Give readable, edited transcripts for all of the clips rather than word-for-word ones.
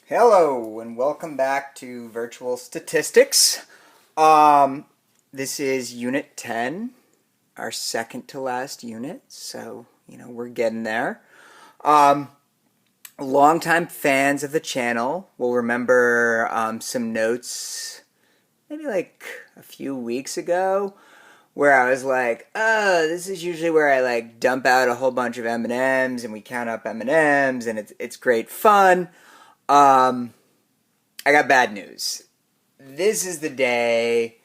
Hello and welcome back to Virtual Statistics. This is Unit 10, our second to last unit, so we're getting there. Longtime fans of the channel will remember some notes maybe like a few weeks ago where I was like, oh, this is usually where I like dump out a whole bunch of M&Ms and we count up M&Ms and it's great fun. I got bad news. This is the day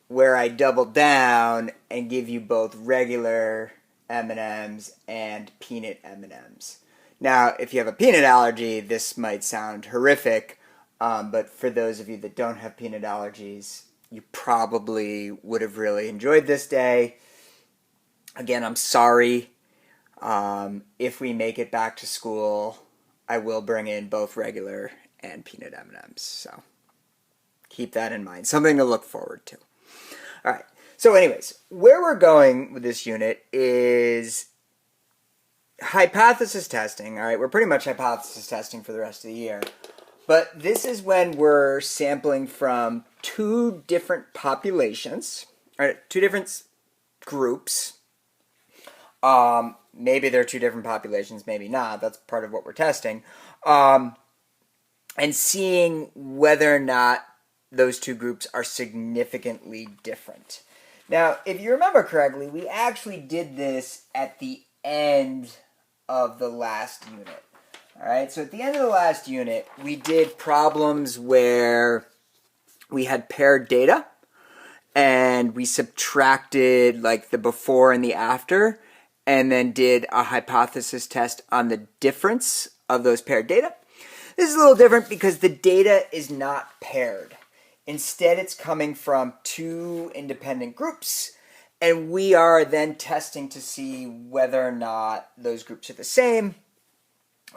where I double down and give you both regular M&Ms and peanut M&Ms. Now, if you have a peanut allergy, this might sound horrific, but for those of you that don't have peanut allergies, you probably would have really enjoyed this day. Again, I'm sorry. If we make it back to school, I will bring in both regular and peanut M&Ms. So keep that in mind. Something to look forward to. All right. So anyways, where we're going with this unit is hypothesis testing. All right. We're pretty much hypothesis testing for the rest of the year. But this is when we're sampling from two different populations, or two different groups. Maybe they're two different populations, maybe not. That's part of what we're testing. And seeing whether or not those two groups are significantly different. Now, if you remember correctly, we actually did this at the end of the last unit. All right, so at the end of the last unit, we did problems where we had paired data and we subtracted like the before and the after, and then did a hypothesis test on the difference of those paired data. This is a little different because the data is not paired. Instead, it's coming from two independent groups, and we are then testing to see whether or not those groups are the same,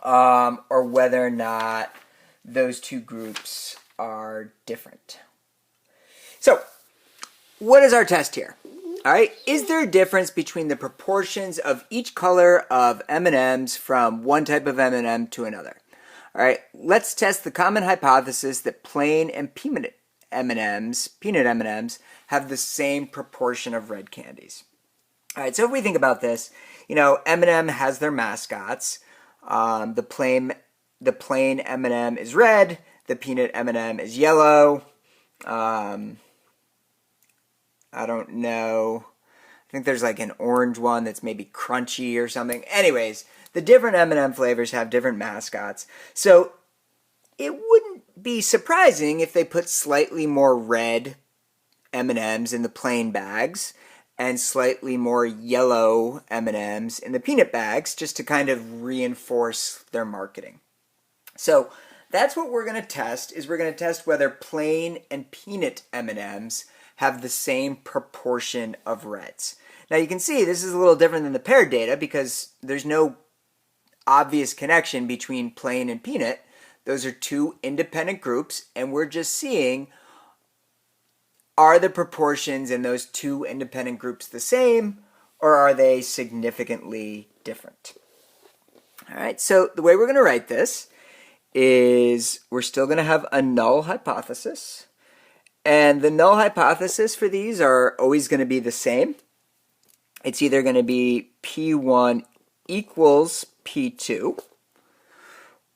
or whether or not those two groups are different. So, what is our test here? All right, is there a difference between the proportions of each color of M&Ms from one type of M&M to another? All right, let's test the common hypothesis that plain and peanut M&Ms have the same proportion of red candies. All right, so if we think about this, M&M has their mascots. The plain M&M is red. The peanut M&M is yellow. I don't know. I think there's like an orange one that's maybe crunchy or something. Anyways, the different M&M flavors have different mascots. So it wouldn't be surprising if they put slightly more red M&Ms in the plain bags and slightly more yellow M&Ms in the peanut bags, just to kind of reinforce their marketing. So that's what we're going to test, is we're going to test whether plain and peanut M&Ms have the same proportion of reds. Now you can see this is a little different than the paired data because there's no obvious connection between plain and peanut. Those are two independent groups, and we're just seeing, are the proportions in those two independent groups the same, or are they significantly different? All right, so the way we're going to write this is we're still going to have a null hypothesis. And the null hypothesis for these are always going to be the same. It's either going to be P1 equals P2,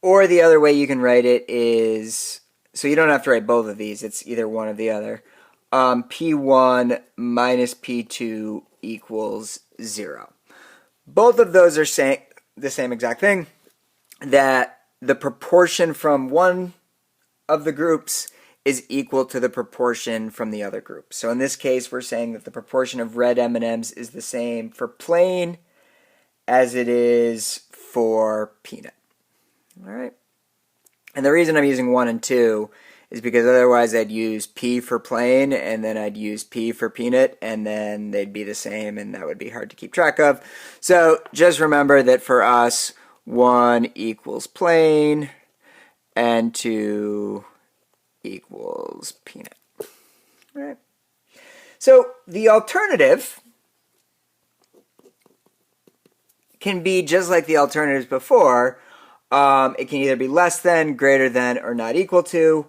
or the other way you can write it is, so you don't have to write both of these, it's either one or the other. P1 minus P2 equals 0. Both of those are saying the same exact thing, that the proportion from one of the groups is equal to the proportion from the other group. So in this case, we're saying that the proportion of red M&Ms is the same for plain as it is for peanut. All right. And the reason I'm using 1 and 2 is because otherwise I'd use P for plain and then I'd use P for peanut and then they'd be the same and that would be hard to keep track of. So just remember that for us, 1 equals plain and 2 equals peanut. All right. So the alternative can be just like the alternatives before. It can either be less than, greater than, or not equal to.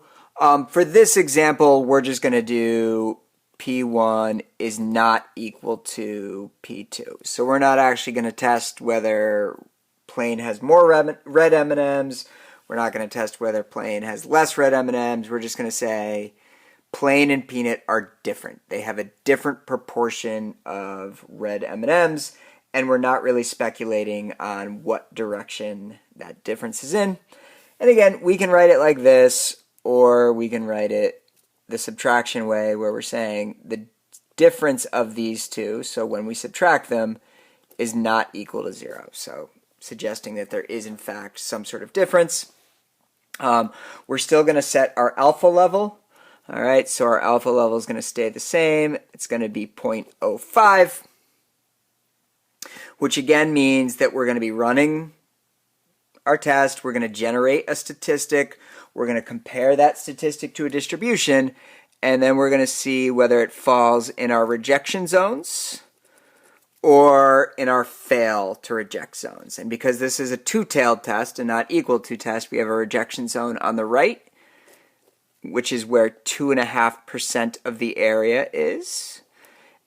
For this example, we're just going to do P1 is not equal to P2. So we're not actually going to test whether plain has more red M&Ms. We're not going to test whether plain has less red M&Ms. We're just going to say plain and peanut are different. They have a different proportion of red M&Ms, and we're not really speculating on what direction that difference is in. And again, we can write it like this, or we can write it the subtraction way, where we're saying the difference of these two, so when we subtract them, is not equal to 0. So suggesting that there is in fact some sort of difference. We're still going to set our alpha level. All right, so our alpha level is going to stay the same. It's going to be 0.05, which again means that we're going to be running our test. We're going to generate a statistic. We're going to compare that statistic to a distribution, and then we're going to see whether it falls in our rejection zones or in our fail to reject zones. And because this is a two-tailed test and not equal to test, we have a rejection zone on the right, which is where 2.5% of the area is.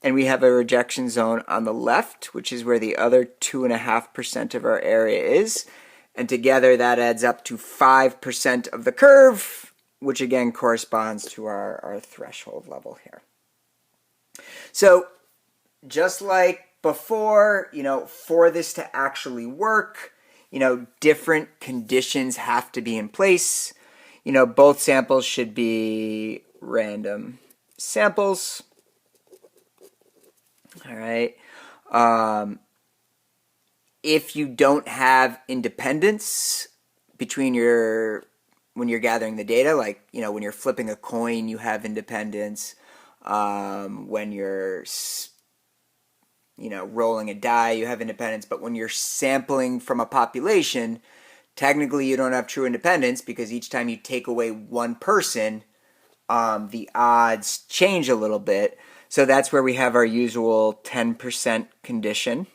And we have a rejection zone on the left, which is where the other 2.5% of our area is. And together that adds up to 5% of the curve, which again corresponds to our threshold level here. So just like before, for this to actually work, different conditions have to be in place. Both samples should be random samples. All right. If you don't have independence between when you're gathering the data, like, when you're flipping a coin, you have independence. When you're, rolling a die, you have independence. But when you're sampling from a population, technically you don't have true independence, because each time you take away one person, the odds change a little bit. So that's where we have our usual 10% condition.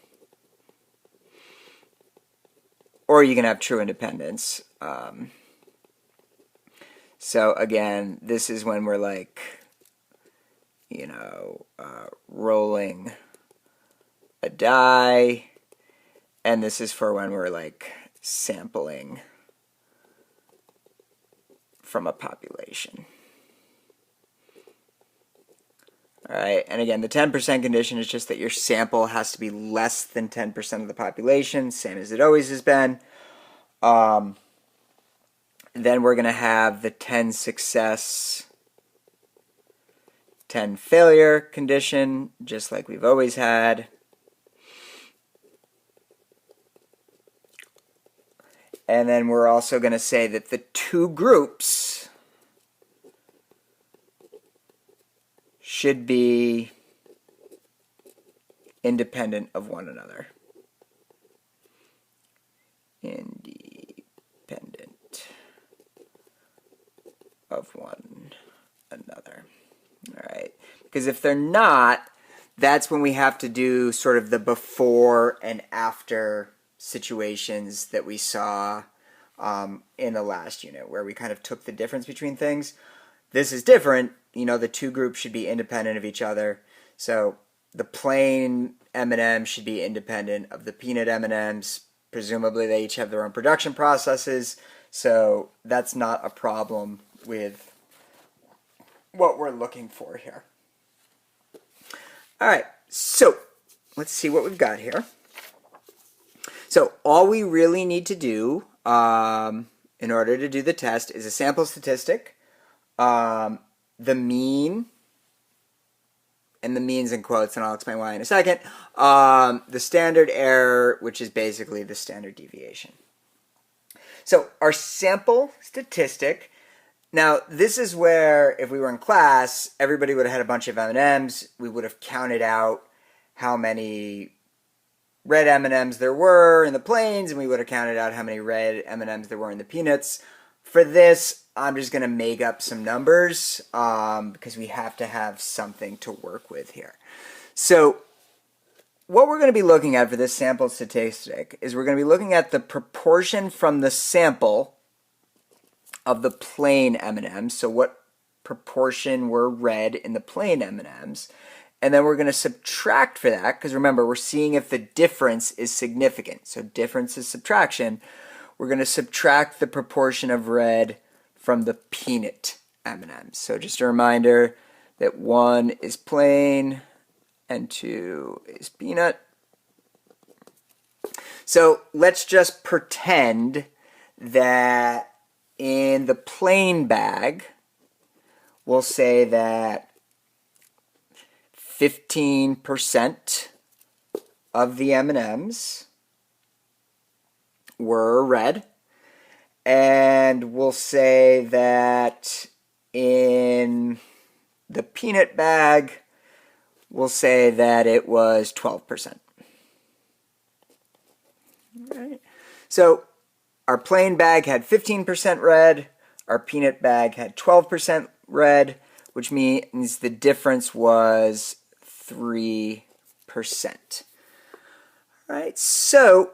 Or you can have true independence. So again, this is when we're like, rolling a die. And this is for when we're like sampling from a population. All right, and again, the 10% condition is just that your sample has to be less than 10% of the population, same as it always has been. Then we're going to have the 10 success, 10 failure condition, just like we've always had. And then we're also going to say that the two groups should be independent of one another. Independent of one another. All right. Because if they're not, that's when we have to do sort of the before and after situations that we saw in the last unit, where we kind of took the difference between things. This is different. The two groups should be independent of each other. So the plain M&M should be independent of the peanut M&Ms. Presumably they each have their own production processes. So that's not a problem with what we're looking for here. All right, so let's see what we've got here. So all we really need to do in order to do the test is a sample statistic, the mean, and the mean's in quotes, and I'll explain why in a second, the standard error, which is basically the standard deviation. So our sample statistic, now this is where if we were in class, everybody would have had a bunch of M&Ms. We would have counted out how many red M&Ms there were in the plains, and we would have counted out how many red M&Ms there were in the peanuts. For this, I'm just going to make up some numbers because we have to have something to work with here. So what we're going to be looking at for this sample statistic is we're going to be looking at the proportion from the sample of the plain M&Ms. So what proportion were red in the plain M&Ms. And then we're going to subtract for that, because remember, we're seeing if the difference is significant. So difference is subtraction. We're going to subtract the proportion of red from the peanut M&Ms. So just a reminder that 1 is plain and 2 is peanut. So let's just pretend that in the plain bag, we'll say that 15% of the M&Ms were red, and we'll say that in the peanut bag, we'll say that it was 12%. All right. So our plain bag had 15% red, our peanut bag had 12% red, which means the difference was 3%. All right, so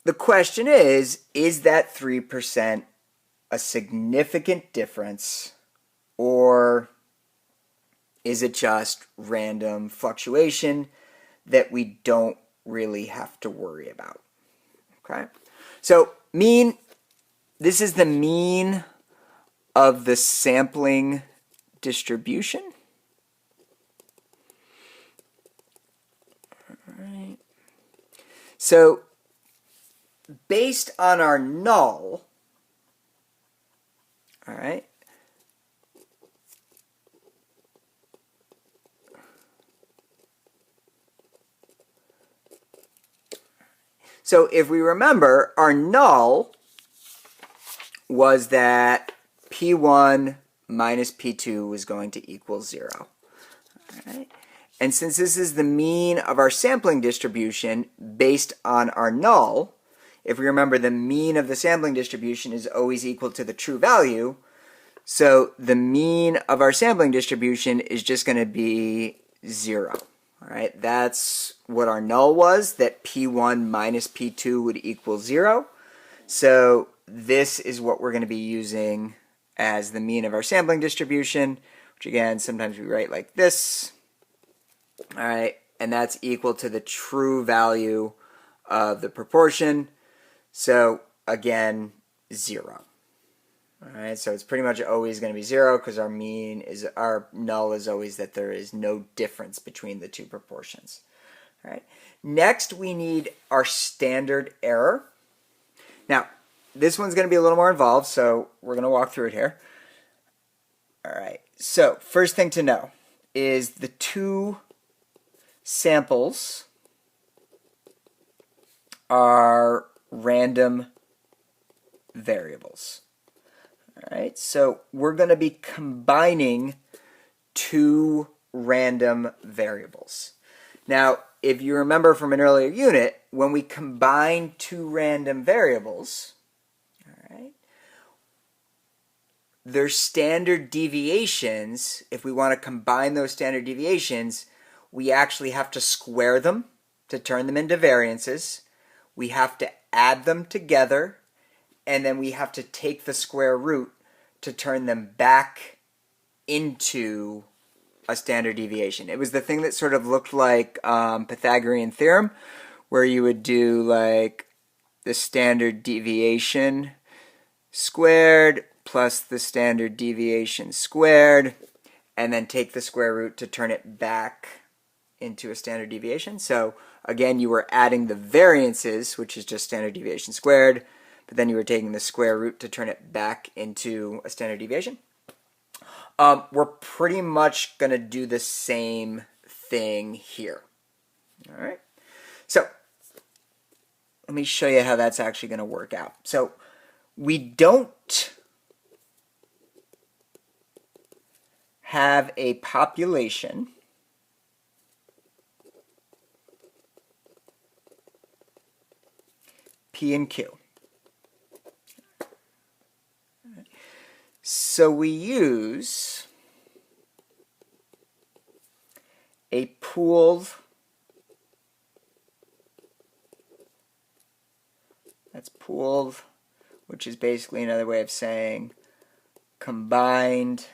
the question is that 3% a significant difference, or is it just random fluctuation that we don't really have to worry about? Okay, so mean, this is the mean of the sampling distribution. All right. So based on our null, all right, so if we remember, our null was that P1 minus P2 was going to equal 0. All right. And since this is the mean of our sampling distribution based on our null, if we remember, the mean of the sampling distribution is always equal to the true value. So the mean of our sampling distribution is just going to be 0. All right, that's what our null was, that P1 minus P2 would equal 0. So this is what we're going to be using as the mean of our sampling distribution, which again, sometimes we write like this. All right, and that's equal to the true value of the proportion. So again, 0. All right, so it's pretty much always going to be 0 because our null is always that there is no difference between the two proportions. All right. Next, we need our standard error. Now, this one's going to be a little more involved, so we're going to walk through it here. All right. So first thing to know is the two samples are random variables. All right, so we're going to be combining two random variables. Now, if you remember from an earlier unit, when we combine two random variables, all right, their standard deviations, if we want to combine those standard deviations, we actually have to square them to turn them into variances. We have to add them together, and then we have to take the square root to turn them back into a standard deviation. It was the thing that sort of looked like Pythagorean theorem, where you would do like the standard deviation squared plus the standard deviation squared, and then take the square root to turn it back into a standard deviation. So again, you were adding the variances, which is just standard deviation squared, but then you were taking the square root to turn it back into a standard deviation. We're pretty much going to do the same thing here. All right. So let me show you how that's actually going to work out. So we don't have a population P and Q. So we use a pooled That's pooled, which is basically another way of saying combined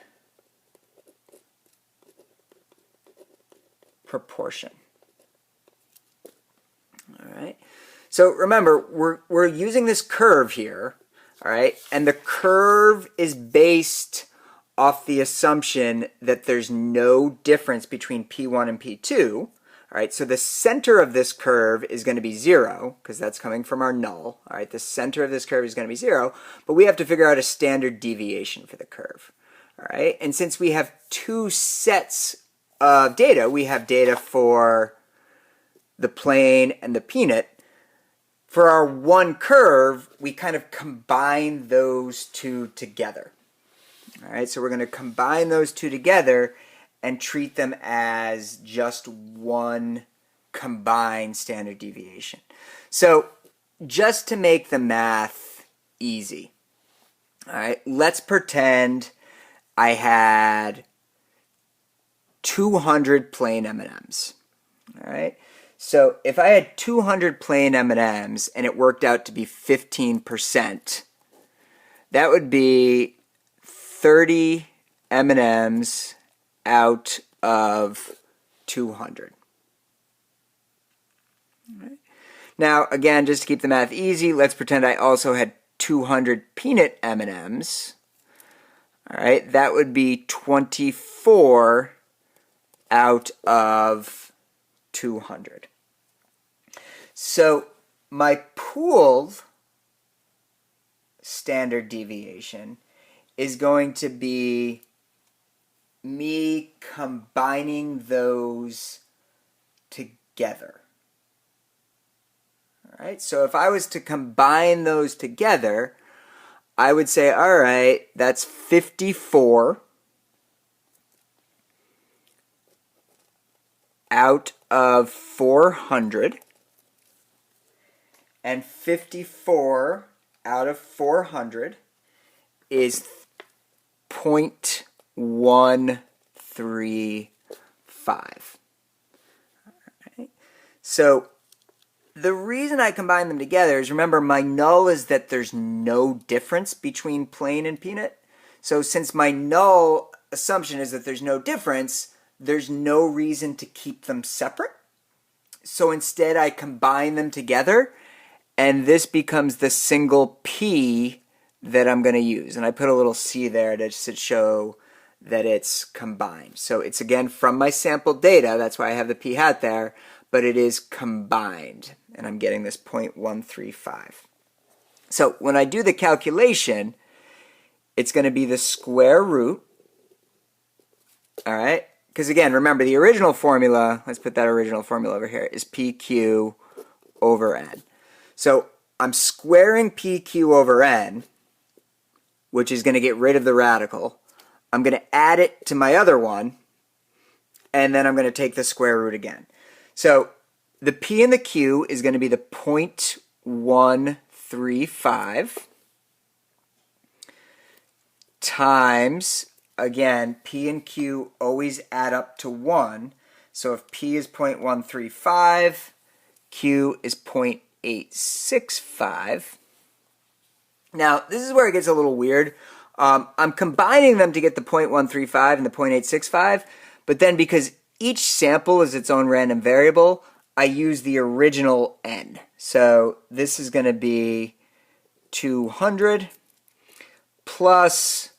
proportion. All right. So remember, we're using this curve here, all right, and the curve is based off the assumption that there's no difference between P1 and P2. All right, so the center of this curve is going to be 0, because that's coming from our null. All right, the center of this curve is going to be 0, but we have to figure out a standard deviation for the curve. All right, and since we have two sets of data, we have data for the plane and the peanut. For our one curve, we kind of combine those two together. All right, so we're going to combine those two together and treat them as just one combined standard deviation. So just to make the math easy, all right, let's pretend I had 200 plain M&Ms. All right, so if I had 200 plain M&Ms and it worked out to be 15%, that would be 30 M&Ms out of 200. All right. Now, again, just to keep the math easy, let's pretend I also had 200 peanut M&Ms. All right, that would be 24 out of 200. So my pooled standard deviation is going to be me combining those together. All right, so if I was to combine those together, I would say, all right, that's 54 out of 400, and 54 out of 400 is 0.135. All right. So the reason I combine them together is, remember, my null is that there's no difference between plain and peanut. So since my null assumption is that there's no difference, there's no reason to keep them separate. So instead I combine them together, and this becomes the single P that I'm going to use. And I put a little C there to show that it's combined. So it's, again, from my sample data. That's why I have the P hat there. But it is combined. And I'm getting this 0.135. So when I do the calculation, it's going to be the square root. All right? Because, again, remember, the original formula, let's put that original formula over here, is PQ over N. So I'm squaring PQ over N, which is going to get rid of the radical. I'm going to add it to my other one, and then I'm going to take the square root again. So the P and the Q is going to be the 0.135 times, again, P and Q always add up to 1. So if P is 0.135, Q is 0.865. Now, this is where it gets a little weird. I'm combining them to get the 0.135 and the 0.865, but then because each sample is its own random variable, I use the original N. So this is going to be 200 plus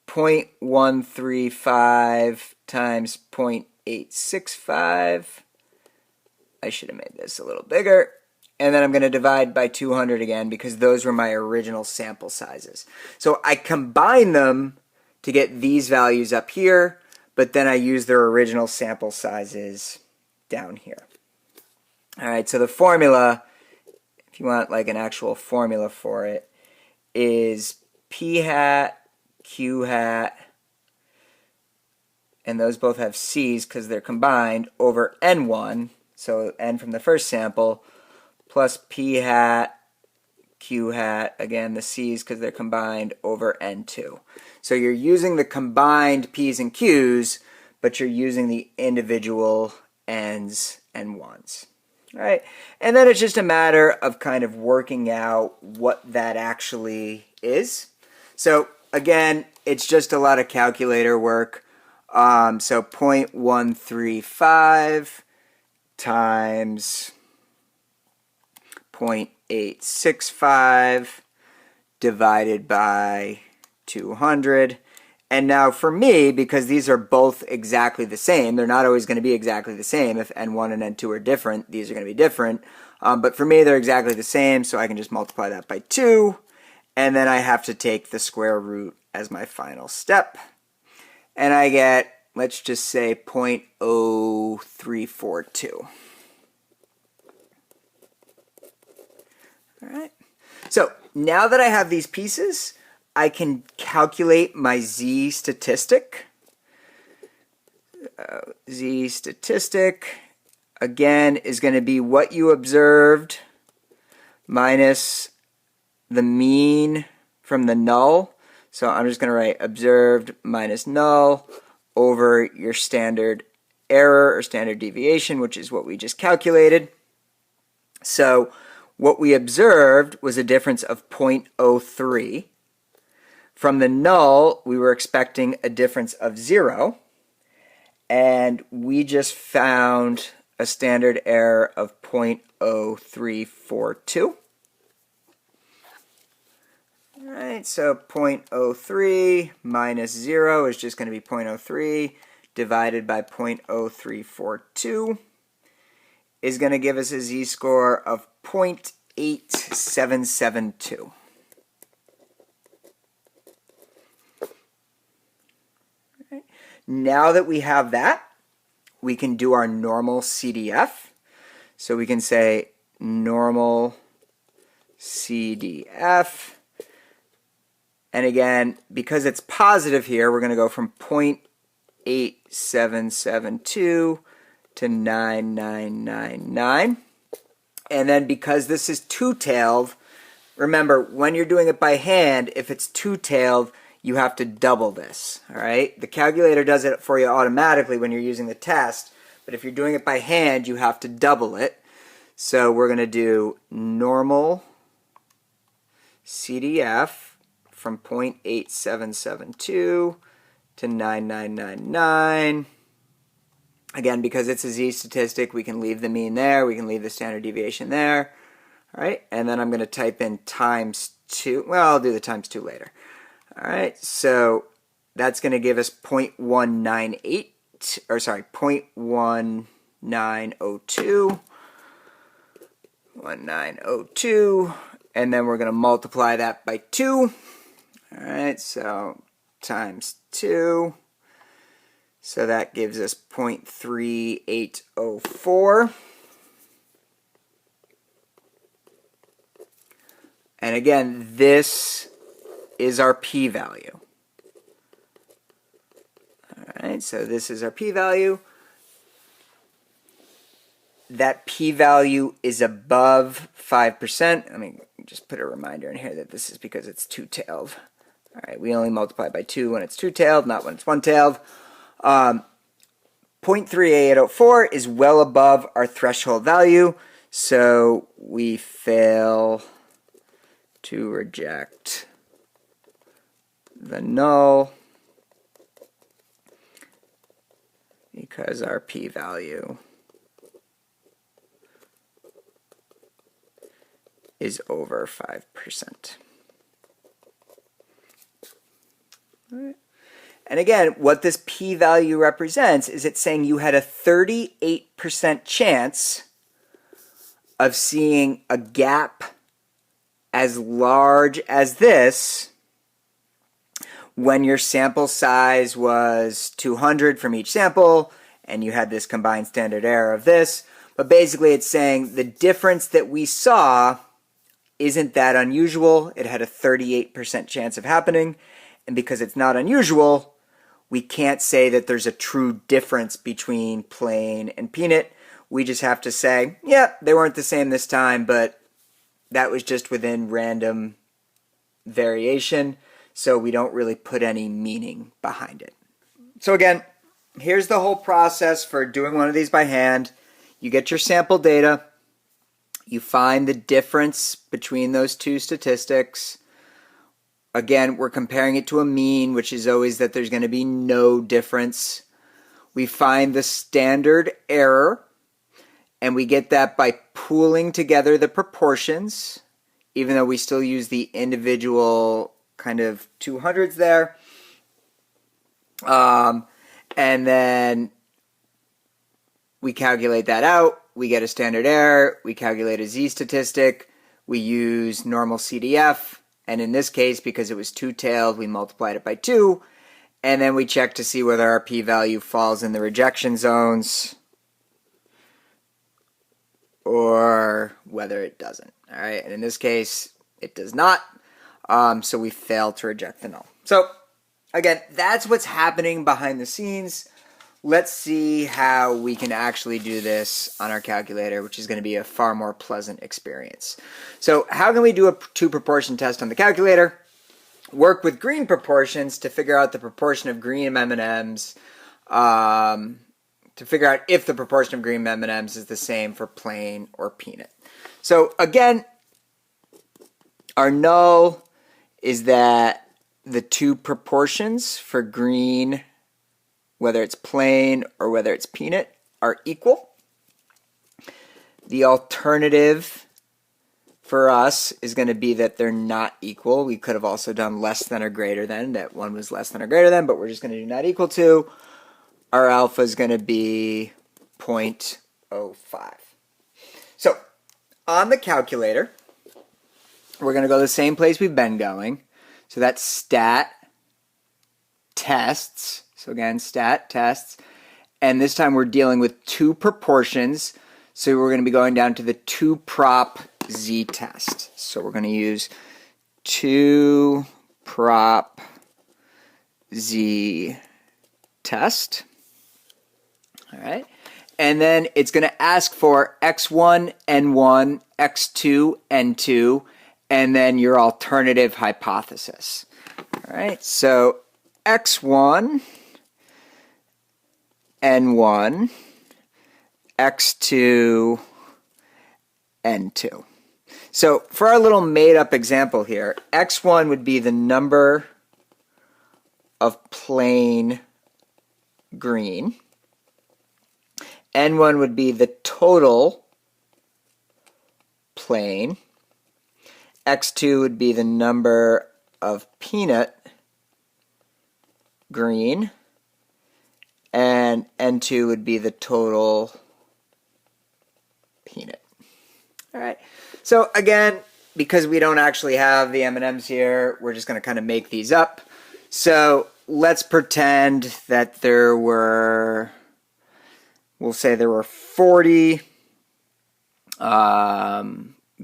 0.135 times 0.865. I should have made this a little bigger. And then I'm going to divide by 200 again because those were my original sample sizes. So I combine them to get these values up here, but then I use their original sample sizes down here. All right, so the formula, if you want like an actual formula for it, is P hat, Q hat, and those both have C's because they're combined, over N1, so N from the first sample, plus P hat, Q hat, again the C's because they're combined, over N2. So you're using the combined P's and Q's, but you're using the individual N's and 1's. right? And then it's just a matter of kind of working out what that actually is. So again, it's just a lot of calculator work. So 0.135 times 0.865 divided by 200. And now for me, because these are both exactly the same, they're not always going to be exactly the same. If N1 and N2 are different, these are going to be different. But for me, they're exactly the same, so I can just multiply that by 2. And then I have to take the square root as my final step. And I get, let's just say, 0.0342. All right. So now that I have these pieces, I can calculate my z statistic. Z statistic, again, is going to be what you observed minus the mean from the null. So I'm just going to write observed minus null over your standard error or standard deviation, which is what we just calculated. So what we observed was a difference of 0.03. From the null, we were expecting a difference of 0. And we just found a standard error of 0.0342. All right, so 0.03 minus 0 is just going to be 0.03 divided by 0.0342 is going to give us a z-score of 0.8772. Right. Now that we have that, we can do our normal CDF. So we can say normal CDF. And again, because it's positive here, we're going to go from 0.8772 to 9999. And then because this is two-tailed, remember, when you're doing it by hand, if it's two-tailed, you have to double this, all right? The calculator does it for you automatically when you're using the test, but if you're doing it by hand, you have to double it. So we're going to do normal CDF from 0.8772 to 9999. Again, because it's a z statistic, we can leave the mean there, we can leave the standard deviation there. All right, and then I'm going to type in times 2. Well, I'll do the times 2 later. All right, so that's going to give us 0.198, or sorry, 0.1902. 1902, and then we're going to multiply that by 2. All right, so times 2. So that gives us 0.3804. And again, this is our p-value. All right, so this is our p-value. That p-value is above 5%. Let me just put a reminder in here that this is because it's two-tailed. All right, we only multiply by 2 when it's two-tailed, not when it's one-tailed. 0.3804 is well above our threshold value, so we fail to reject the null because our p-value is over 5%. All right. And again, what this p-value represents is it's saying you had a 38% chance of seeing a gap as large as this when your sample size was 200 from each sample and you had this combined standard error of this. But basically it's saying the difference that we saw isn't that unusual. It had a 38% chance of happening. And because it's not unusual, we can't say that there's a true difference between plain and peanut. We just have to say, yeah, they weren't the same this time, but that was just within random variation, so we don't really put any meaning behind it. So again, here's the whole process for doing one of these by hand. You get your sample data, You find the difference between those two statistics. Again, we're comparing it to a mean, which is always that there's going to be no difference. We find the standard error, and we get that by pooling together the proportions, even though we still use the individual kind of 200s there. And then we calculate that out. We get a standard error. We calculate a z-statistic. We use normal CDF. And in this case, because it was two-tailed, we multiplied it by 2. And then we check to see whether our p-value falls in the rejection zones or whether it doesn't. All right, and in this case, it does not. So we fail to reject the null. So again, that's what's happening behind the scenes. Let's see how we can actually do this on our calculator, which is going to be a far more pleasant experience. So how can we do a two-proportion test on the calculator? Work with green proportions to figure out the proportion of green M&Ms, to figure out if the proportion of green M&Ms is the same for plain or peanut. So again, our null is that the two proportions for green, whether it's plain or whether it's peanut, are equal. The alternative for us is going to be that they're not equal. We could have also done less than or greater than, that one was less than or greater than, but we're just going to do not equal to. Our alpha is going to be 0.05. So on the calculator, we're going to go the same place we've been going. So that's stat tests. So again, stat tests. And this time we're dealing with two proportions. So we're going to be going down to the 2-prop z-test. So we're going to use 2-prop z-test. All right. And then it's going to ask for x1, n1, x2, n2, and then your alternative hypothesis. All right. So x1, n1, x2, n2. So for our little made-up example here, x1 would be the number of plain green. N1 would be the total plain. X2 would be the number of peanut green. And N2 would be the total peanut. All right. So again, because we don't actually have the M&Ms here, we're just going to kind of make these up. So let's pretend that there were, we'll say there were 40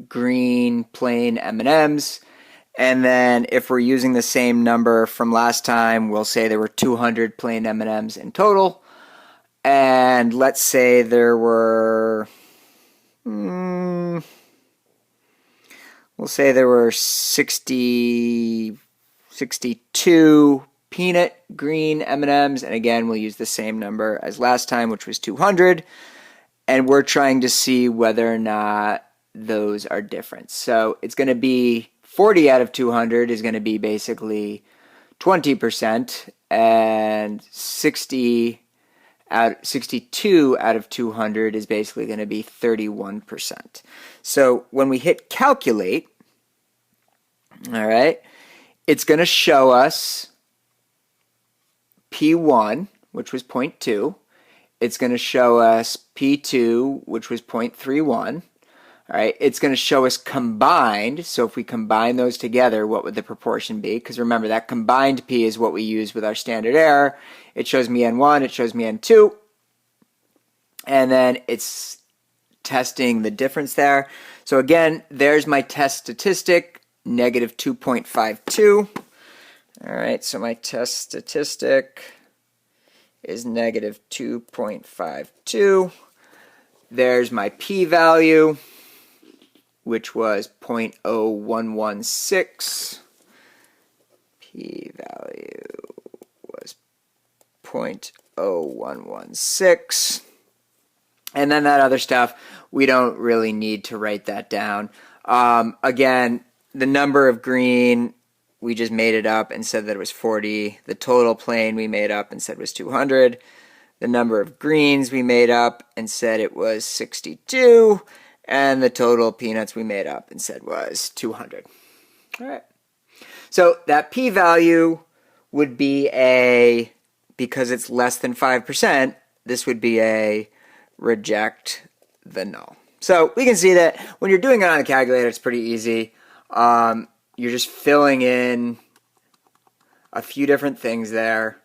green plain M&Ms. And then if we're using the same number from last time, we'll say there were 200 plain M&Ms in total. And let's say there were, we'll say there were 62 peanut green M&Ms. And again, we'll use the same number as last time, which was 200. And we're trying to see whether or not those are different. So it's going to be 40 out of 200 is going to be basically 20%, and 62 out of 200 is basically going to be 31%. So when we hit calculate, all right, it's going to show us P1, which was 0.2. It's going to show us P2, which was 0.31. All right, it's going to show us combined. So if we combine those together, what would the proportion be? Because remember, that combined P is what we use with our standard error. It shows me N1, it shows me N2. And then it's testing the difference there. So again, there's my test statistic, negative 2.52. All right, so my test statistic is negative 2.52. There's my p-value, which was 0.0116. P-value was 0.0116. And then that other stuff, we don't really need to write that down. Again, the number of green, we just made it up and said that it was 40. The total plane we made up and said was 200. The number of greens we made up and said it was 62. And the total peanuts we made up and said was 200. All right. So that p-value would be a, because it's less than 5%, this would be a reject the null. So we can see that when you're doing it on a calculator, it's pretty easy. You're just filling in a few different things there.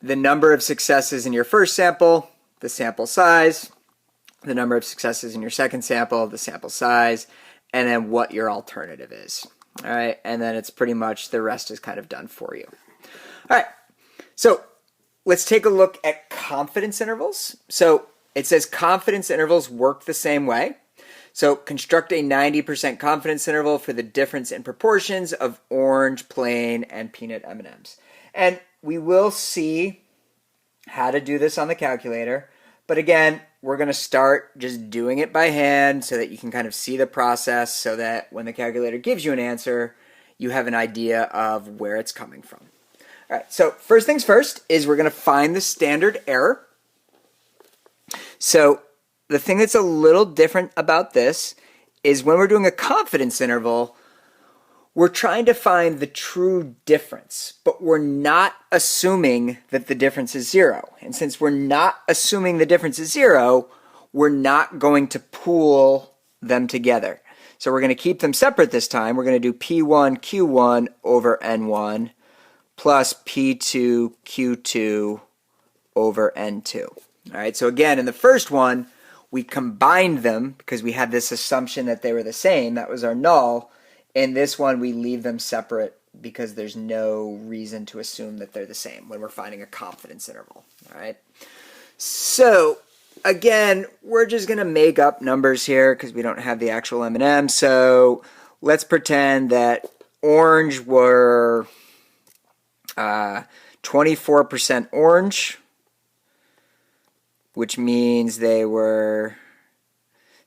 The number of successes in your first sample, the sample size, the number of successes in your second sample, the sample size, and then what your alternative is. All right, and then it's pretty much the rest is kind of done for you. All right, so let's take a look at confidence intervals. So it says confidence intervals work the same way. So construct a 90% confidence interval for the difference in proportions of orange, plain, and peanut M&Ms. And we will see how to do this on the calculator. But again, we're going to start just doing it by hand so that you can kind of see the process so that when the calculator gives you an answer, you have an idea of where it's coming from. All right, so first things first is we're going to find the standard error. So the thing that's a little different about this is when we're doing a confidence interval, we're trying to find the true difference, but we're not assuming that the difference is 0. And since we're not assuming the difference is 0, we're not going to pool them together. So we're going to keep them separate this time. We're going to do P1 Q1 over N1 plus P2 Q2 over N2. All right, so again, in the first one, we combined them because we had this assumption that they were the same. That was our null. In this one, we leave them separate because there's no reason to assume that they're the same when we're finding a confidence interval. All right. So again, we're just going to make up numbers here because we don't have the actual M&M. So let's pretend that orange were 24% orange, which means they were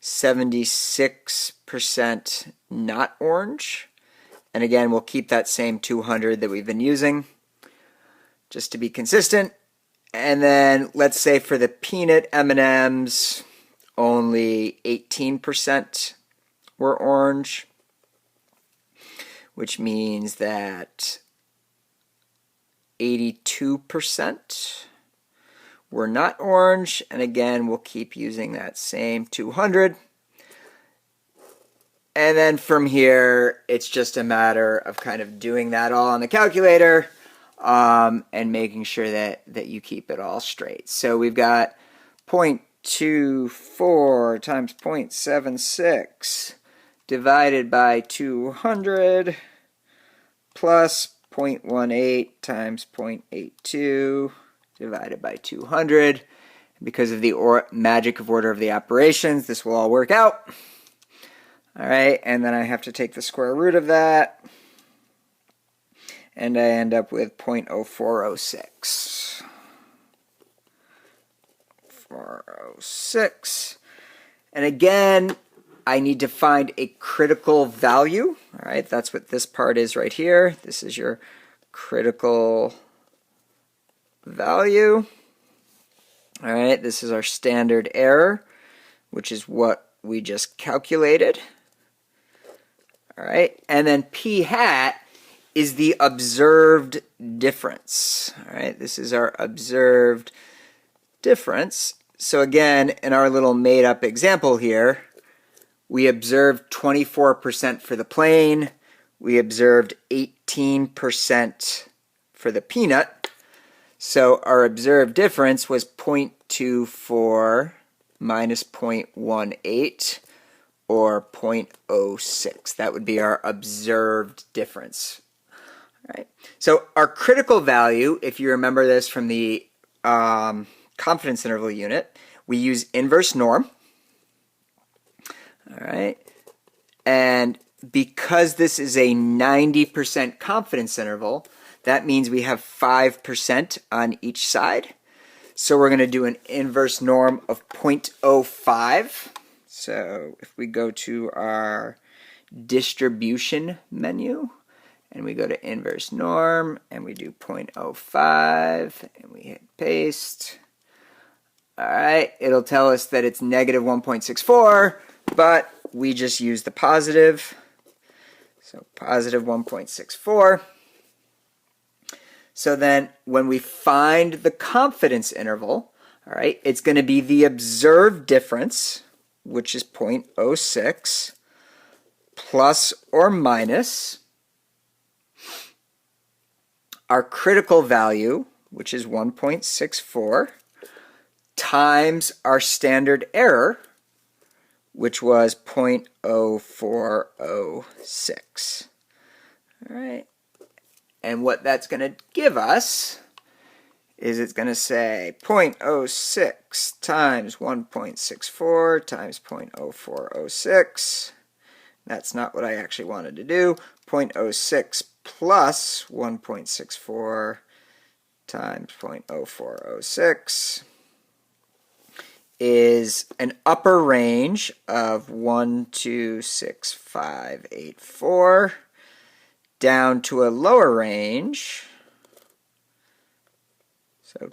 76% not orange. And again, we'll keep that same 200 that we've been using just to be consistent. And then let's say for the peanut M&Ms, only 18% were orange, which means that 82% were not orange, and again, we'll keep using that same 200. And then from here, it's just a matter of kind of doing that all on the calculator and making sure that you keep it all straight. So we've got 0.24 times 0.76 divided by 200 plus 0.18 times 0.82 divided by 200. Because of the magic of order of the operations, this will all work out. All right, and then I have to take the square root of that, and I end up with 0.0406. 406. And again, I need to find a critical value. All right, that's what this part is right here. This is your critical value. All right, this is our standard error, which is what we just calculated. All right, and then p hat is the observed difference. All right, this is our observed difference. So again, in our little made-up example here, we observed 24% for the plain. We observed 18% for the peanut. So our observed difference was 0.24 minus 0.18, or 0.06. That would be our observed difference. All right. So our critical value, if you remember this from the confidence interval unit, we use inverse norm. All right. And because this is a 90% confidence interval, that means we have 5% on each side. So we're going to do an inverse norm of 0.05. So if we go to our distribution menu and we go to inverse norm and we do 0.05 and we hit paste. All right, it'll tell us that it's negative 1.64, but we just use the positive. So positive 1.64. So then when we find the confidence interval, all right, it's going to be the observed difference, which is 0.06, plus or minus our critical value, which is 1.64, times our standard error, which was 0.0406. All right. And what that's going to give us is it's going to say 0.06 times 1.64 times 0.0406. That's not what I actually wanted to do. 0.06 plus 1.64 times 0.0406 is an upper range of 1,26584 down to a lower range, so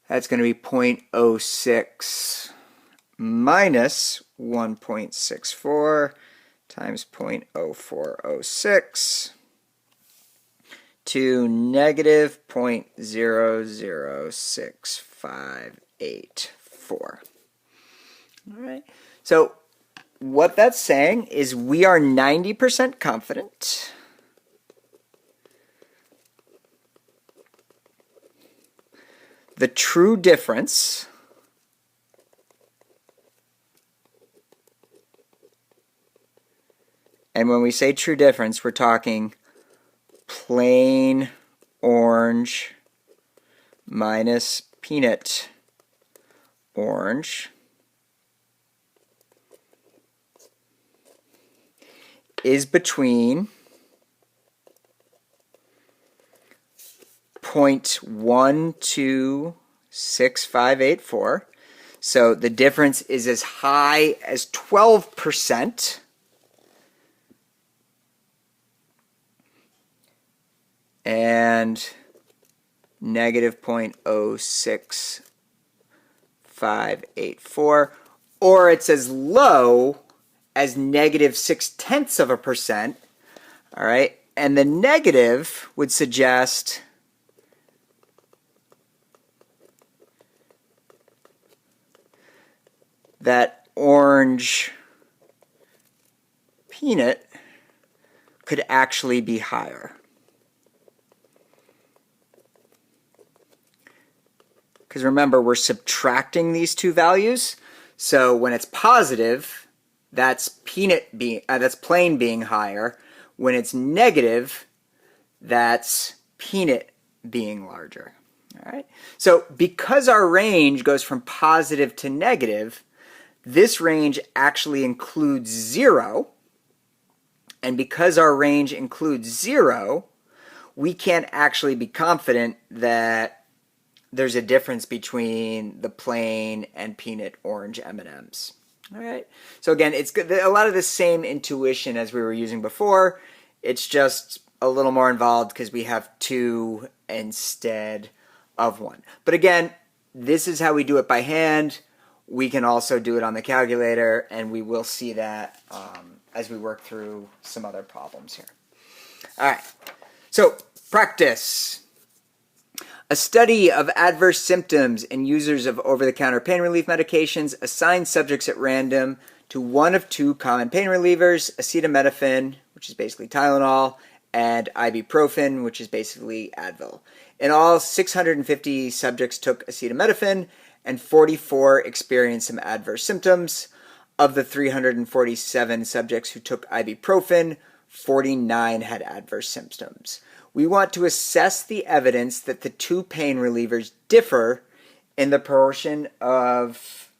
that's going to be 0.06 minus 1.64 times 0.0406 to negative 0.006584. All right, so what that's saying is we are 90% confident the true difference and when we say true difference, we're talking plain orange minus peanut orange is between 0.126584. So the difference is as high as 12%. And negative 0.06584. Or it's as low as negative 0.6%, all right? And the negative would suggest that orange peanut could actually be higher. Because remember, we're subtracting these two values. So when it's positive, that's plain being higher. When it's negative, that's peanut being larger. All right. So because our range goes from positive to negative, this range actually includes 0. And because our range includes 0, we can't actually be confident that there's a difference between the plain and peanut orange M&Ms. All right. So again, it's a lot of the same intuition as we were using before. It's just a little more involved because we have 2 instead of 1. But again, this is how we do it by hand. We can also do it on the calculator, and we will see that as we work through some other problems here. All right. So practice. A study of adverse symptoms in users of over-the-counter pain relief medications assigned subjects at random to one of 2 common pain relievers, acetaminophen, which is basically Tylenol, and ibuprofen, which is basically Advil. In all, 650 subjects took acetaminophen, and 44 experienced some adverse symptoms. Of the 347 subjects who took ibuprofen, 49 had adverse symptoms. We want to assess the evidence that the 2 pain relievers differ in the proportion of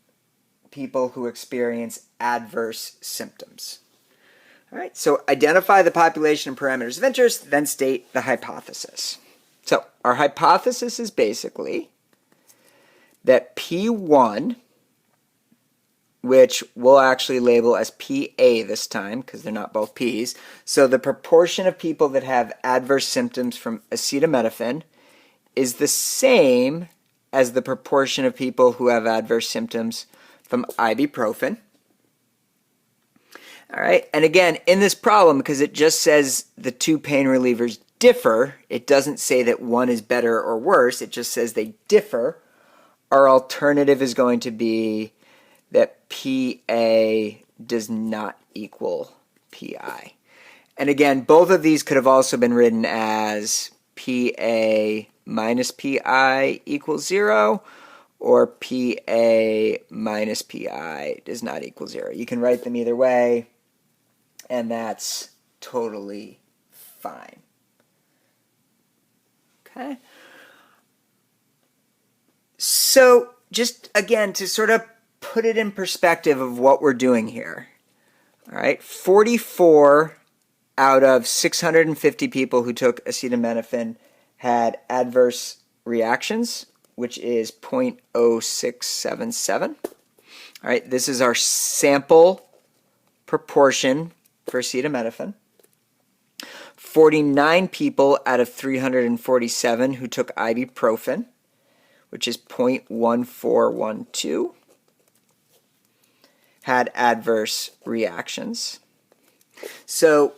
people who experience adverse symptoms. All right, so identify the population and parameters of interest, then state the hypothesis. So our hypothesis is basically that P1, which we'll actually label as PA this time because they're not both P's, so the proportion of people that have adverse symptoms from acetaminophen is the same as the proportion of people who have adverse symptoms from ibuprofen. All right, and again, in this problem, because it just says the two pain relievers differ, it doesn't say that one is better or worse, it just says they differ. Our alternative is going to be that PA does not equal PI. And again, both of these could have also been written as PA minus PI equals 0, or PA minus PI does not equal 0. You can write them either way, and that's totally fine. Okay? So, just again, to sort of put it in perspective of what we're doing here. All right, 44 out of 650 people who took acetaminophen had adverse reactions, which is 0.0677. All right, this is our sample proportion for acetaminophen. 49 people out of 347 who took ibuprofen, which is 0.1412, had adverse reactions. So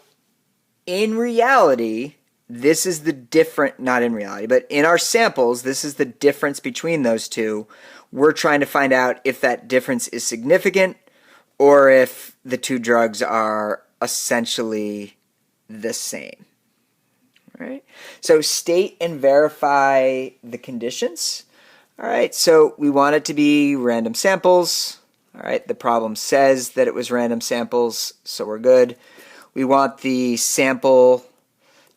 in reality, this is the different, not in reality, but in our samples, this is the difference between those two. We're trying to find out if that difference is significant or if the two drugs are essentially the same. All right? So state and verify the conditions. All right, so we want it to be random samples. All right, the problem says that it was random samples, so we're good. We want the sample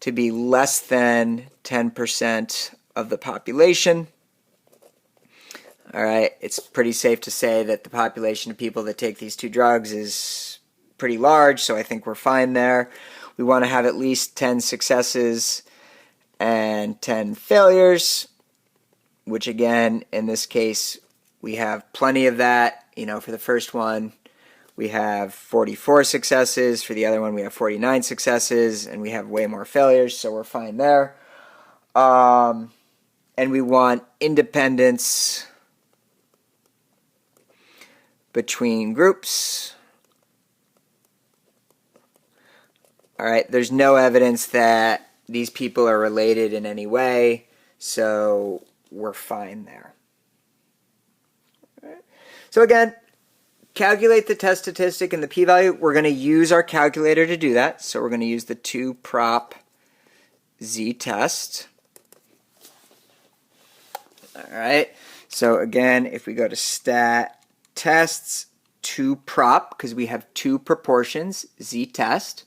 to be less than 10% of the population. All right, it's pretty safe to say that the population of people that take these two drugs is pretty large, so I think we're fine there. We want to have at least 10 successes and 10 failures, which again, in this case, we have plenty of that. You know, for the first one, we have 44 successes. For the other one, we have 49 successes, and we have way more failures, so we're fine there. And we want independence between groups. All right, there's no evidence that these people are related in any way, so we're fine there. All right. So again, calculate the test statistic and the p-value. We're going to use our calculator to do that. So we're going to use the 2-prop z-test. All right. So again, if we go to stat tests, 2-prop, because we have two proportions, z-test.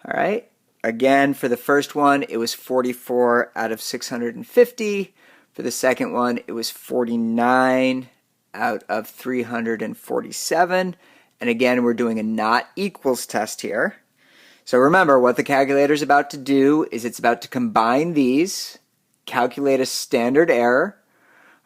All right. Again, for the first one, it was 44 out of 650. For the second one, it was 49 out of 347. And again, we're doing a not equals test here. So remember, what the calculator is about to do is it's about to combine these, calculate a standard error,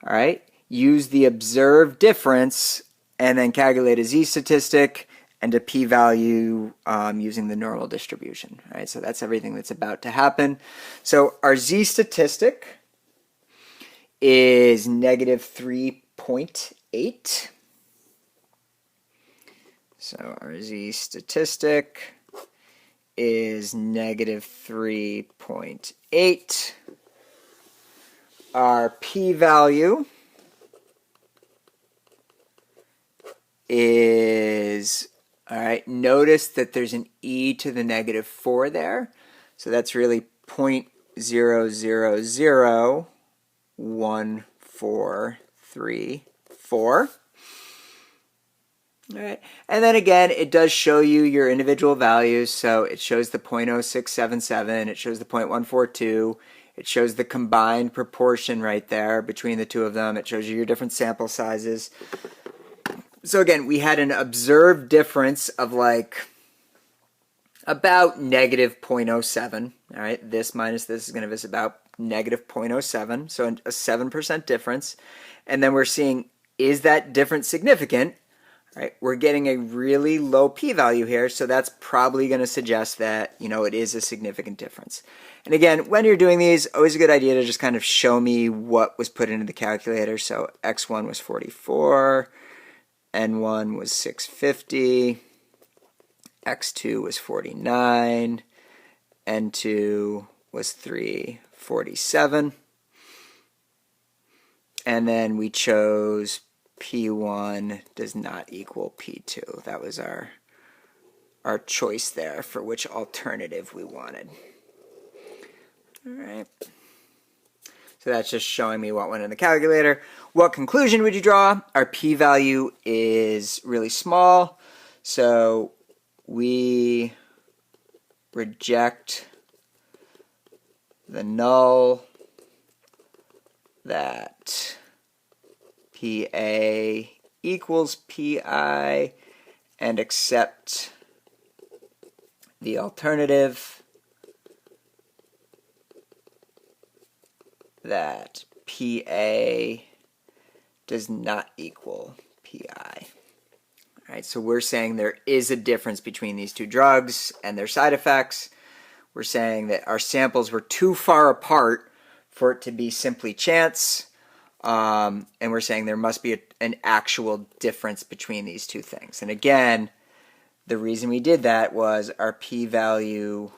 all right, use the observed difference, and then calculate a z-statistic and a p-value using the normal distribution. All right, so that's everything that's about to happen. So our z-statistic is negative 3.8. So our z-statistic is negative 3.8. Our p-value is, all right, notice that there's an e to the negative 4 there. So that's really 0.000143. All right, and then again, it does show you your individual values. So it shows the 0.0677, it shows the 0.142, it shows the combined proportion right there between the two of them. It shows you your different sample sizes. So again, we had an observed difference of like about negative 0.07. All right, this minus this is going to give us about negative 0.07, so a 7% difference. And then we're seeing, is that difference significant? Right, we're getting a really low p-value here, so that's probably going to suggest that, it is a significant difference. And again, when you're doing these, always a good idea to just kind of show me what was put into the calculator. So x1 was 44, n1 was 650, x2 was 49, n2 was 347, and then we chose P1 does not equal P2. That was our choice there for which alternative we wanted. All right. So that's just showing me what went in the calculator. What conclusion would you draw? Our p-value is really small, so we reject the null that PA equals PI and accept the alternative that PA does not equal PI. All right, so we're saying there is a difference between these two drugs and their side effects. We're saying that our samples were too far apart for it to be simply chance. And we're saying there must be an actual difference between these two things. And again, the reason we did that was our p-value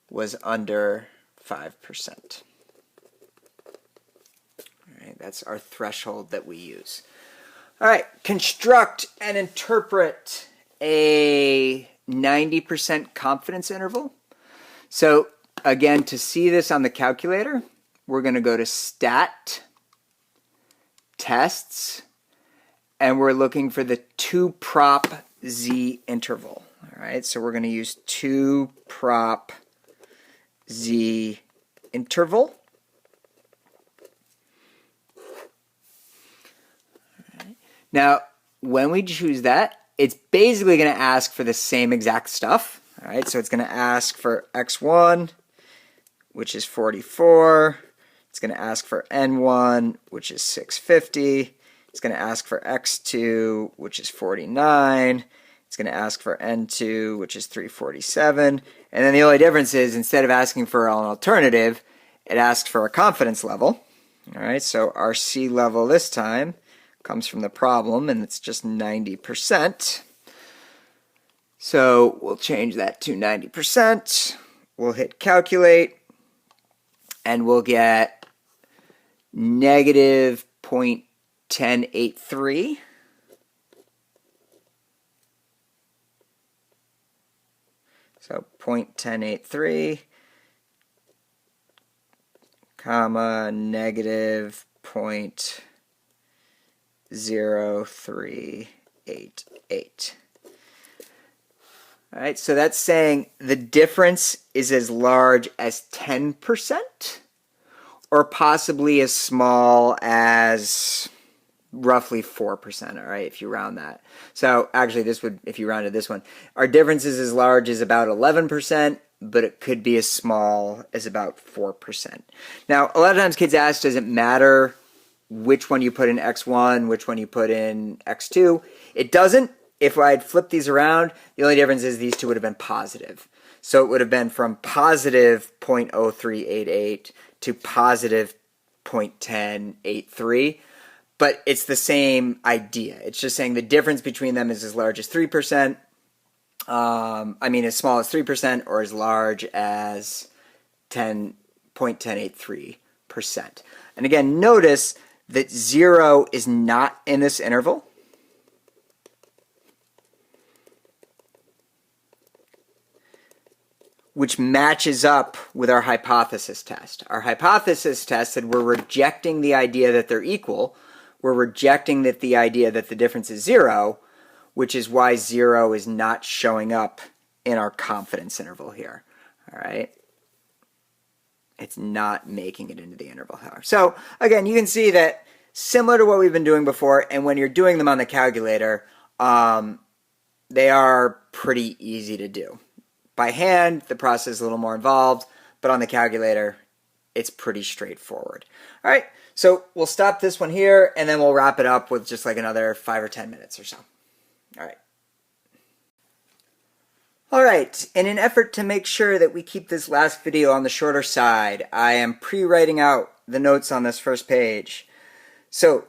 was under 5%. All right, that's our threshold that we use. All right, construct and interpret a 90% confidence interval. So again, to see this on the calculator, we're going to go to Stat, Tests, and we're looking for the 2-prop Z interval. All right, so we're going to use 2-prop Z interval. All right. Now, when we choose that, it's basically going to ask for the same exact stuff. All right, so it's going to ask for x1, which is 44. It's going to ask for n1, which is 650. It's going to ask for x2, which is 49. It's going to ask for n2, which is 347. And then the only difference is instead of asking for an alternative, it asks for a confidence level. All right, so our C level this time comes from the problem, and it's just 90%. So we'll change that to 90%. We'll hit calculate, and we'll get negative 0.1083. So 0.1083, comma, negative 0.0388. All right, so that's saying the difference is as large as 10%, or possibly as small as roughly 4%, all right, if you round that. So actually this would, if you rounded this one, our difference is as large as about 11%, but it could be as small as about 4%. Now, a lot of times kids ask, does it matter which one you put in x1, which one you put in x2? It doesn't. If I had flipped these around, the only difference is these two would have been positive. So it would have been from positive 0.0388 to positive 0.1083. But it's the same idea. It's just saying the difference between them is as large as 3%. As small as 3% or as large as 0.1083%. And again, notice that 0 is not in this interval. Which matches up with our hypothesis test. Our hypothesis test said we're rejecting the idea that they're equal. We're rejecting the idea that the difference is 0, which is why 0 is not showing up in our confidence interval here. All right? It's not making it into the interval here. So again, you can see that similar to what we've been doing before, and when you're doing them on the calculator, they are pretty easy to do. By hand, the process is a little more involved, but on the calculator, it's pretty straightforward. All right, so we'll stop this one here, and then we'll wrap it up with just like another 5 or 10 minutes or so. All right. All right, in an effort to make sure that we keep this last video on the shorter side, I am pre-writing out the notes on this first page. So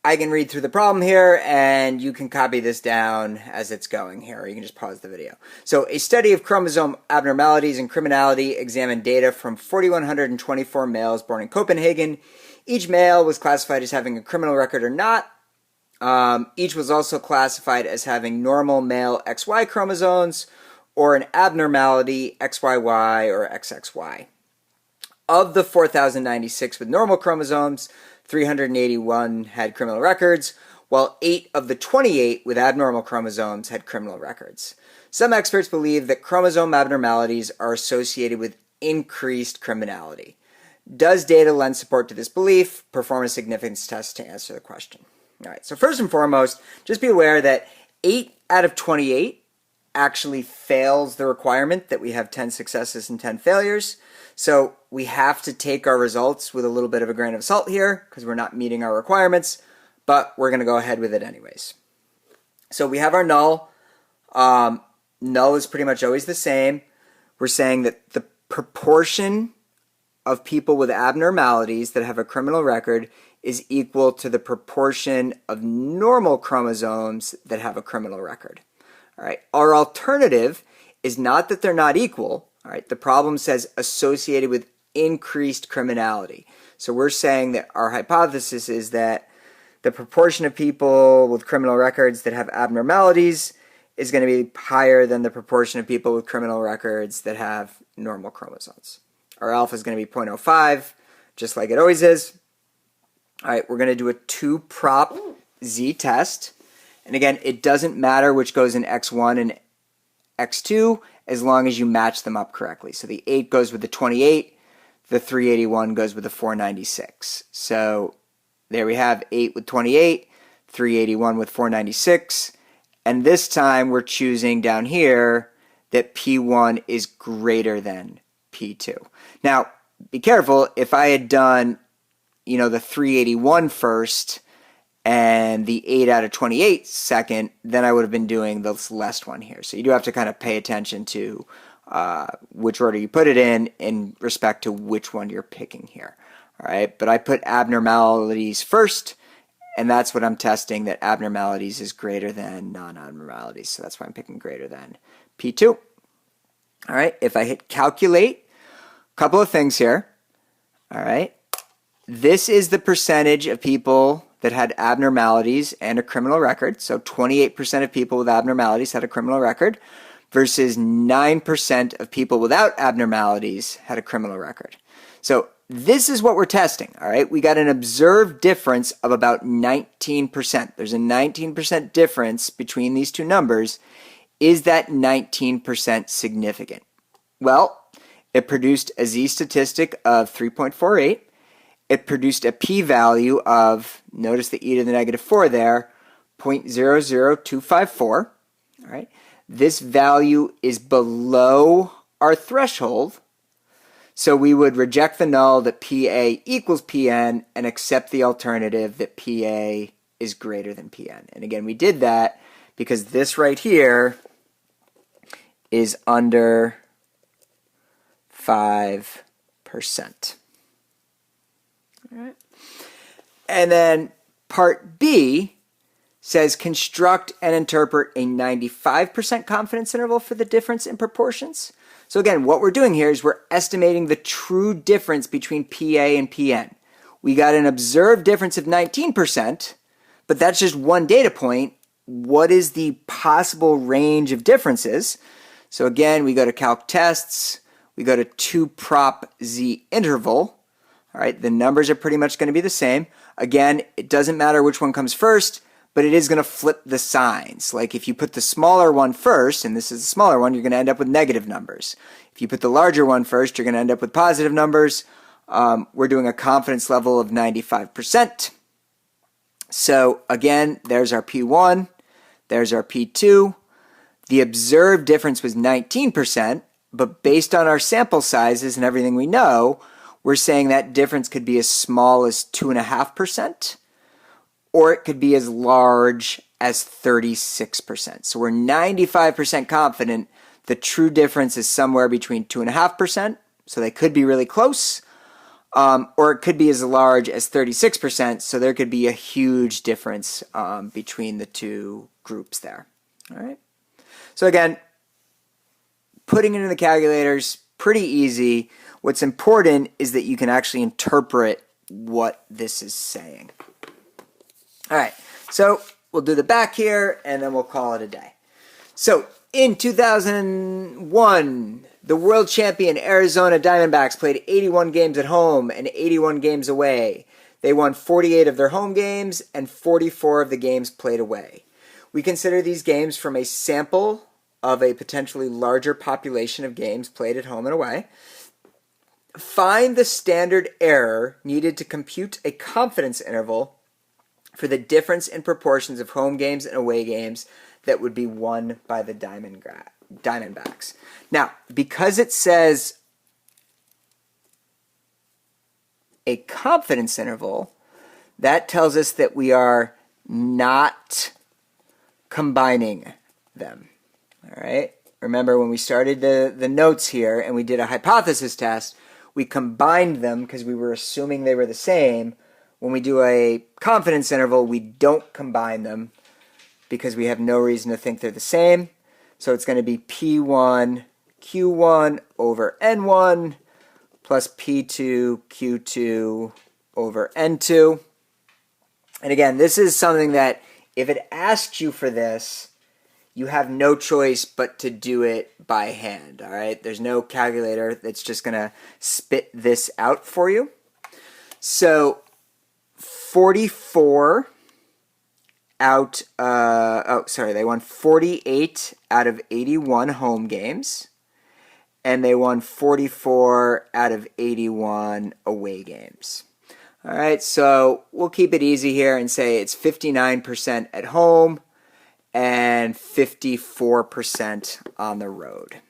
I can read through the problem here, and you can copy this down as it's going here, or you can just pause the video. So a study of chromosome abnormalities and criminality examined data from 4,124 males born in Copenhagen. Each male was classified as having a criminal record or not. Each was also classified as having normal male XY chromosomes or an abnormality XYY or XXY. Of the 4,096 with normal chromosomes, 381 had criminal records, while 8 of the 28 with abnormal chromosomes had criminal records. Some experts believe that chromosome abnormalities are associated with increased criminality. Does data lend support to this belief? Perform a significance test to answer the question. All right, so first and foremost, just be aware that 8 out of 28 actually fails the requirement that we have 10 successes and 10 failures. So we have to take our results with a little bit of a grain of salt here because we're not meeting our requirements, but we're going to go ahead with it anyways. So we have our null. Null is pretty much always the same. We're saying that the proportion of people with abnormalities that have a criminal record is equal to the proportion of normal chromosomes that have a criminal record. All right. Our alternative is not that they're not equal. All right. The problem says associated with increased criminality. So we're saying that our hypothesis is that the proportion of people with criminal records that have abnormalities is going to be higher than the proportion of people with criminal records that have normal chromosomes. Our alpha is going to be 0.05, just like it always is. All right, we're going to do a 2-prop Z test. And again, it doesn't matter which goes in X1 and X2 as long as you match them up correctly. So the 8 goes with the 28, the 381 goes with the 496. So there we have 8 with 28, 381 with 496. And this time we're choosing down here that P1 is greater than P2. Now, be careful. If I had done the 381 first and the 8 out of 28 second, then I would have been doing this last one here. So you do have to kind of pay attention to which order you put it in respect to which one you're picking here. All right, but I put abnormalities first, and that's what I'm testing, that abnormalities is greater than non-abnormalities. So that's why I'm picking greater than P2. All right, if I hit calculate, a couple of things here. All right. This is the percentage of people that had abnormalities and a criminal record. So 28% of people with abnormalities had a criminal record versus 9% of people without abnormalities had a criminal record. So this is what we're testing, all right? We got an observed difference of about 19%. There's a 19% difference between these two numbers. Is that 19% significant? Well, it produced a Z-statistic of 3.48. It produced a p-value of, notice the e to the negative 4 there, 0.00254. All right. This value is below our threshold, so we would reject the null that PA equals PN and accept the alternative that PA is greater than PN. And again, we did that because this right here is under 5%. All right. And then part B says construct and interpret a 95% confidence interval for the difference in proportions. So again, what we're doing here is we're estimating the true difference between PA and PN. We got an observed difference of 19%, but that's just one data point. What is the possible range of differences? So again, we go to calc tests, we go to 2-prop Z interval. All right, the numbers are pretty much going to be the same. Again, it doesn't matter which one comes first, but it is going to flip the signs. Like if you put the smaller one first, and this is the smaller one, you're going to end up with negative numbers. If you put the larger one first, you're going to end up with positive numbers. We're doing a confidence level of 95%. So again, there's our P1, there's our P2. The observed difference was 19%. but based on our sample sizes and everything we know, we're saying that difference could be as small as 2.5%, or it could be as large as 36%. So we're 95% confident the true difference is somewhere between 2.5%, so they could be really close, or it could be as large as 36%, so there could be a huge difference between the two groups there. All right. So again, putting it in the calculator is pretty easy. What's important is that you can actually interpret what this is saying. All right, so we'll do the back here, and then we'll call it a day. So in 2001, the world champion Arizona Diamondbacks played 81 games at home and 81 games away. They won 48 of their home games and 44 of the games played away. We consider these games from a sample of a potentially larger population of games played at home and away. Find the standard error needed to compute a confidence interval for the difference in proportions of home games and away games that would be won by the Diamondbacks. Now, because it says a confidence interval, that tells us that we are not combining them. All right? Remember when we started the notes here and we did a hypothesis test, we combined them because we were assuming they were the same. When we do a confidence interval, we don't combine them because we have no reason to think they're the same. So it's going to be P1 Q1 over N1 plus P2 Q2 over N2. And again, this is something that if it asks you for this, you have no choice but to do it by hand, all right? There's no calculator that's just going to spit this out for you. So 44 out, they won 48 out of 81 home games, and they won 44 out of 81 away games. All right, so we'll keep it easy here and say it's 59% at home and 54% on the road.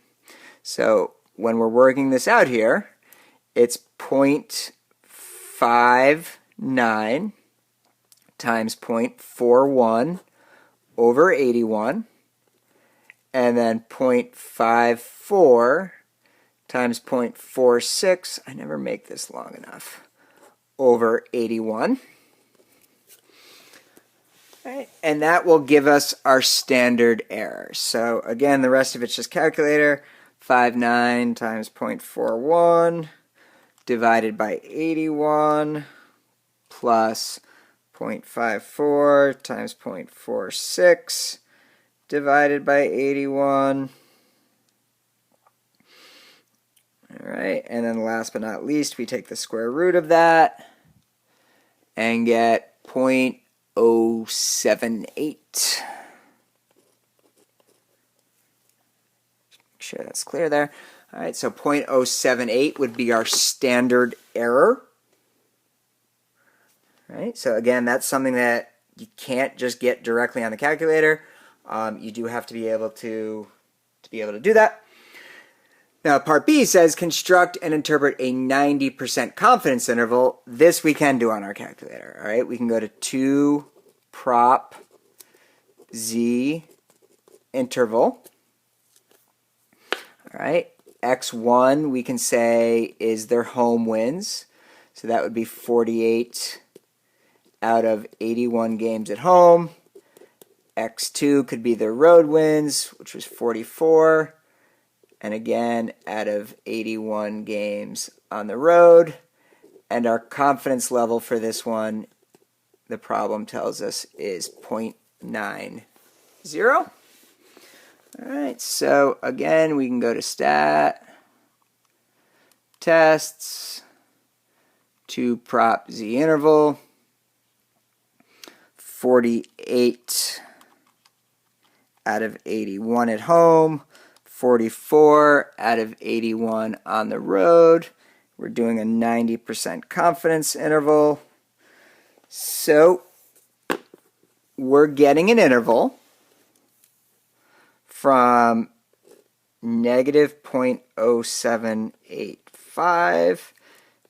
So when we're working this out here, it's 0.59 times 0.41 over 81, and then 0.54 times 0.46, I never make this long enough, over 81. Right, and that will give us our standard error. So again, the rest of it's just calculator. 59 times 0.41 divided by 81 plus 0.54 times 0.46 divided by 81. All right, and then last but not least, we take the square root of that and get 0.078. Make sure that's clear there. All right, so 0.078 would be our standard error. All right, so again, that's something that you can't just get directly on the calculator. You do have to be able to do that. Now, part B says construct and interpret a 90% confidence interval. This we can do on our calculator. All right, we can go to 2 prop Z interval. All right, X1 we can say is their home wins. So that would be 48 out of 81 games at home. X2 could be their road wins, which was 44. And again, out of 81 games on the road. And our confidence level for this one, the problem tells us, is 0.90. All right, so again, we can go to stat, tests, 2 prop Z interval, 48 out of 81 at home, 44 out of 81 on the road. We're doing a 90% confidence interval. So we're getting an interval from negative 0.0785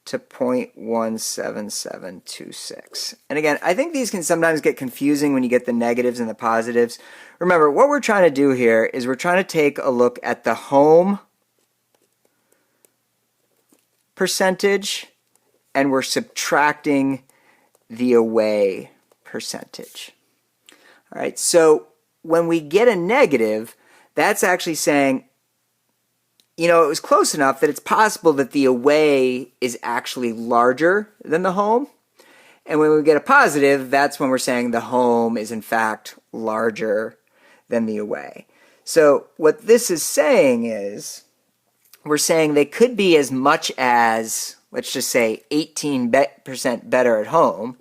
to 0.17726. And again, I think these can sometimes get confusing when you get the negatives and the positives. Remember, what we're trying to do here is we're trying to take a look at the home percentage and we're subtracting the away percentage. All right, so when we get a negative, that's actually saying, you know, it was close enough that it's possible that the away is actually larger than the home. And when we get a positive, that's when we're saying the home is in fact larger than the away. So what this is saying is, we're saying they could be as much as, let's just say 18% better at home.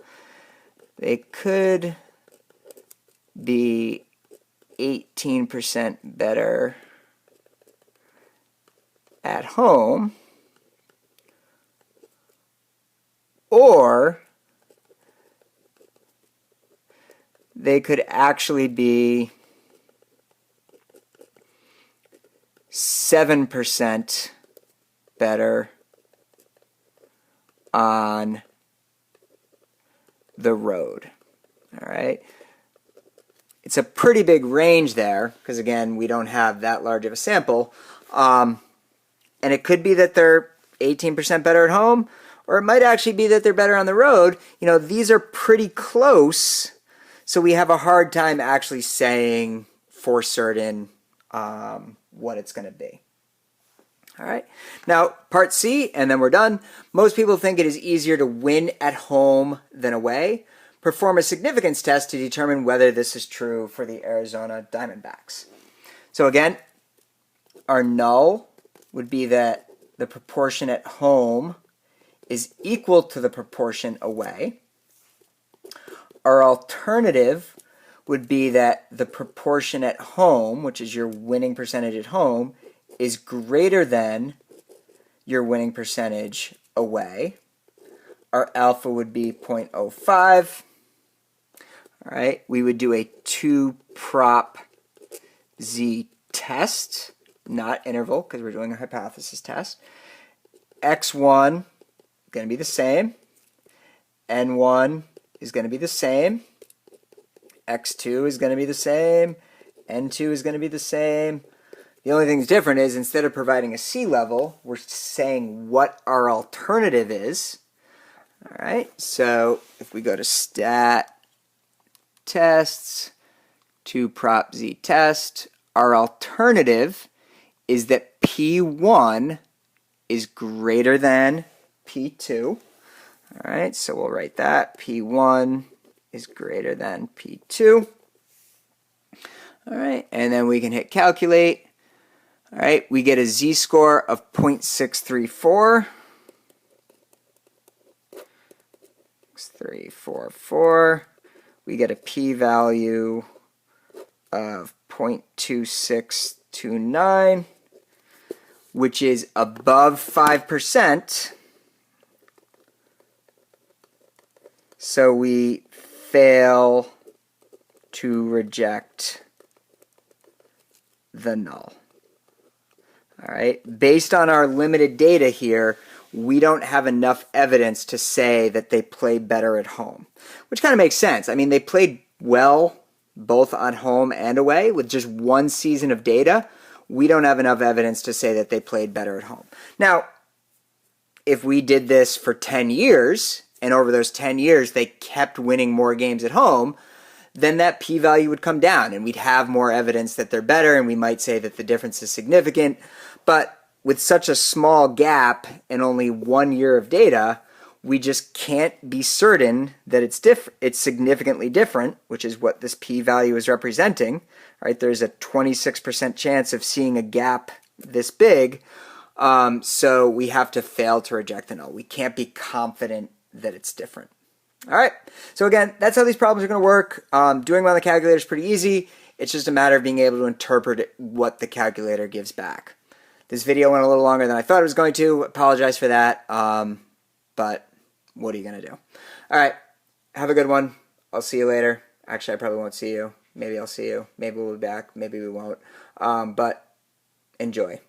They could be 18% better at home, or they could actually be 7% better on the road. All right. It's a pretty big range there because, again, we don't have that large of a sample. And it could be that they're 18% better at home, or it might actually be that they're better on the road. You know, these are pretty close, so we have a hard time actually saying for certain what it's going to be. All right. Now, part C, and then we're done. Most people think it is easier to win at home than away. Perform a significance test to determine whether this is true for the Arizona Diamondbacks. So again, our null would be that the proportion at home is equal to the proportion away. Our alternative would be that the proportion at home, which is your winning percentage at home, is greater than your winning percentage away. Our alpha would be 0.05. All right, we would do a 2-prop z test, not interval, because we're doing a hypothesis test. X1 is going to be the same. N1 is going to be the same. X2 is going to be the same. N2 is going to be the same. The only thing that's different is instead of providing a C level, we're saying what our alternative is. All right, so if we go to stat tests, 2-prop z test, our alternative is that P1 is greater than P2. All right, so we'll write that. P1 is greater than P2. All right, and then we can hit calculate. All right, we get a z-score of 0.634. 6.344. We get a p-value of 0.2629, which is above 5%. So we fail to reject the null. All right, based on our limited data here, we don't have enough evidence to say that they play better at home, which kind of makes sense. I mean, they played well both on home and away with just one season of data. We don't have enough evidence to say that they played better at home. Now, if we did this for 10 years, and over those 10 years they kept winning more games at home, then that p-value would come down and we'd have more evidence that they're better, and we might say that the difference is significant. But with such a small gap and only 1 year of data, we just can't be certain that it's significantly different, which is what this p-value is representing. Right? There's a 26% chance of seeing a gap this big, so we have to fail to reject the null. We can't be confident that it's different. All right, so again, that's how these problems are going to work. Doing them on the calculator is pretty easy. It's just a matter of being able to interpret what the calculator gives back. This video went a little longer than I thought it was going to. Apologize for that, but what are you going to do? All right, have a good one. I'll see you later. Actually, I probably won't see you. Maybe I'll see you. Maybe we'll be back. Maybe we won't. But Enjoy.